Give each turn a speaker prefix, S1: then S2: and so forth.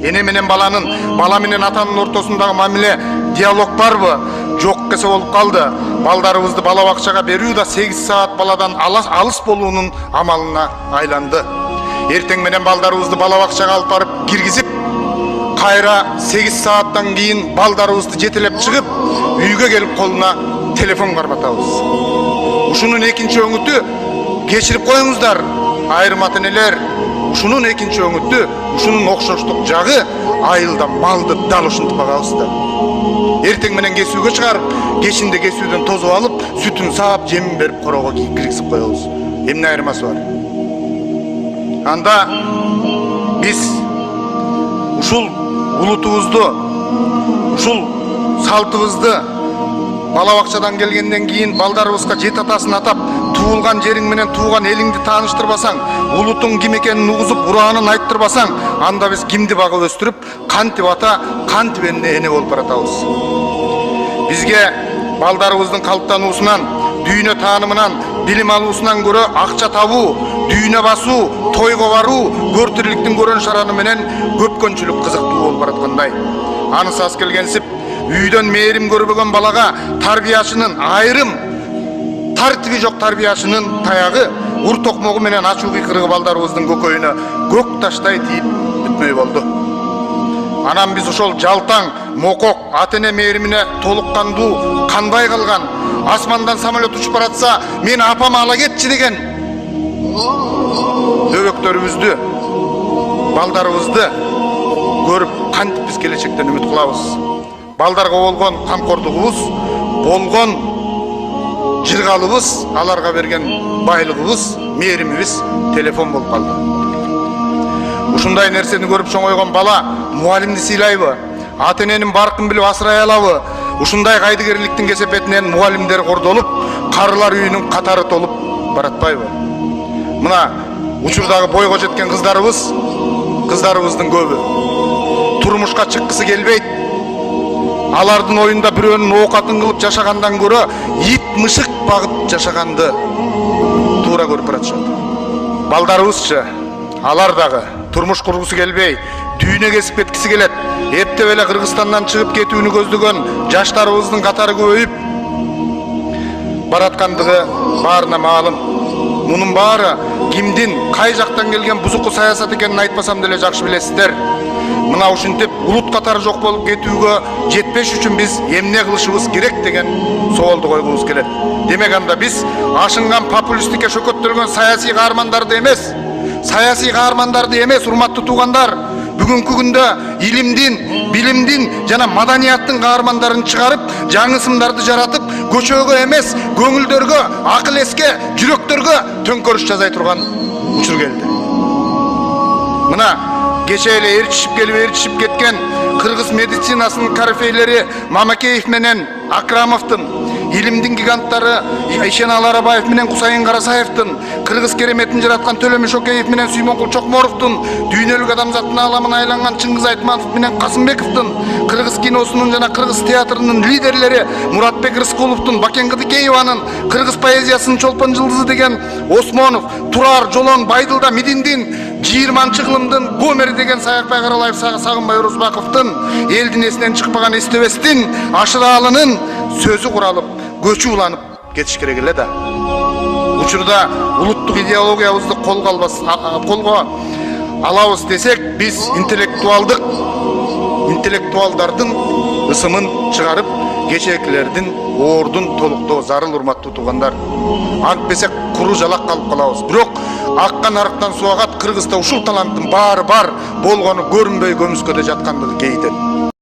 S1: Эне менен баланын, бала менен атанын ортосундагы мамиле, диалог барбы? Жок кесе болуп калды. Балдарыбызды бала бакчага берүү да 8 саат баладан алыс болуунун амалына айланды. Эртең менен балдарыбызды бала бакчага алып барып киргизип, кайра 8 сааттан кийин балдарыбызды жетелеп чыгып, үйгө келип колуна телефон карматабыз. Ушунун экинчи өңүтү кечирип коюңуздар, айрым ата-энелер. Ушунун экинчи өңүтү, ушунун окшоштук жагы айылда малды дал ушинтип багабыз да. Эртең менен кесүүгө чыгарып, кечинде кесүүдөн тозуп алып, сүтүн саап, жемин берип корого киргизип коебуз. Эмне айырмасы бар? Анда биз ушул улутубузду, ушул салтыбызды бала бакчадан келгенден кийин балдарыбызга жет атасын атап, туулган жериң менен тууган элиңди тааныштырбасаң, улутуң ким экенин угузуп, ураанын айттырбасаң, анда биз кимди багып өстүрүп, кантип ата, кантип эне болуп баратабыз. Бизге балдарыбыздын калыптануусунан, дүйнө таанымынан, билим алуусунан көрө акча табуу, дүйнө басуу, тойго баруу, көртүрлүктүн көрөн шараны менен көпкөнчүлүк кызыктуу болуп бараткандай. Анысы аз келгенсип, үйдөн мээрим көрбөгөн балага тарбиячынын айрым тартиби жок тарбиячынын таягы, ур токмогу менен ачуу кыйкырыгы балдарыбыздын көкөйүнө көк таштай тийип бүтмөй болду. Анан биз ошол жалтаң, мокок, ата-эне мээримине толук кандуу канбай калган, асмандан самолет учуп баратса, мен апам ала кетчи деген дөбөктөрүбүздү, балдарыбызды көрүп кантип биз келечектен үмүт кылабыз. Балдарга болгон камкордугубуз, болгон жыргалыбыз, аларга берген байлыгыбыз, мээримибиз телефон болуп калды. Ушундай нерсени көрүп чоңойгон бала муалимди сыйлайбы? Ата-эненин баркын билип асырай алабы? Ушундай кайдыгерликтин кесепетинен муалимдер кордолуп, карылар үйүнүн катары толуп баратпайбы? Мына учурдагы бойго жеткен кыздарыбыздын көбү турмушка чыккысы келбейт. Алардын оюнда бирөөнүн оокатын кылып жашагандан көрө ит мышык багып жашаганды туура көрүп баратышат. Балдарыбызчы, алар дагы турмуш кургусу келбей, дүйнө кесип кеткиси келет. Эптеп эле Кыргызстандан чыгып кетүүнү көздөгөн жаштарыбыздын катары көбөйүп бараткандыгы баарына маалым. Мунун баары кимдин, кай жактан келген бузуку саясат экенин айтпасам деле жакшы билесиздер. Мына ушинтип улут катары жок болуп кетүүгө жетпеш үчүн биз эмне кылышыбыз керек деген соолду койгубуз келет. Демек анда биз ашынган популисттикке шөкөттөлгөн саясий каармандарды эмес, урматтуу туугандар, бүгүнкү күндө илимдин, билимдин жана маданияттын каармандарын чыгарып, жаңы ысымдарды жаратып, көчөгө эмес, көңүлдөргө, акыл эске, жүрөктөргө төңкөрүш жасай турган учур келди. Мына кече эле ээрчишип кеткен кыргыз медицинасынын корифейлери Мамакеев менен Акрамовдун, илимдин гиганттары Ишеналы Арабаев менен Кусайын Карасаевдин, кыргыз кереметин жараткан Төлөмүш Океев менен Сүймөнкул Чокморовдун, дүйнөлүк адамзаттын ааламына айланган Чыңгыз Айтматов менен Касымбековдун, кыргыз киносунун жана кыргыз театрынын лидерлери Муратбек Рыскуловдун, Бакен Кыдыкееванын, кыргыз поэзиясынын чолпон жылдызы деген Осмонов, Турар, Жолон, Байдылда Мидиндин, Жыйырманчы кылымдын Гомери деген Саякбай Каралаев, Сагынбай Орозбаковдун, элдин эсинен чыкпаган Эстебестин, Ашыраалынын сөзү куралып, көчү уланып кетиш керек эле да. Учурда улуттук идеологиябызды колго алабыз десек, биз интеллектуалдардын ысымын чыгарып, кечээкилердин оордун толуктоо зарыл, урматтуу туугандар. Антпесек куру жалак калып калабыз. Бирок аккан арыктан суу агат, Кыргызда ушул таланттын баары бар болгону көрүнбөй көмүскөдө жаткандыгы кейтет.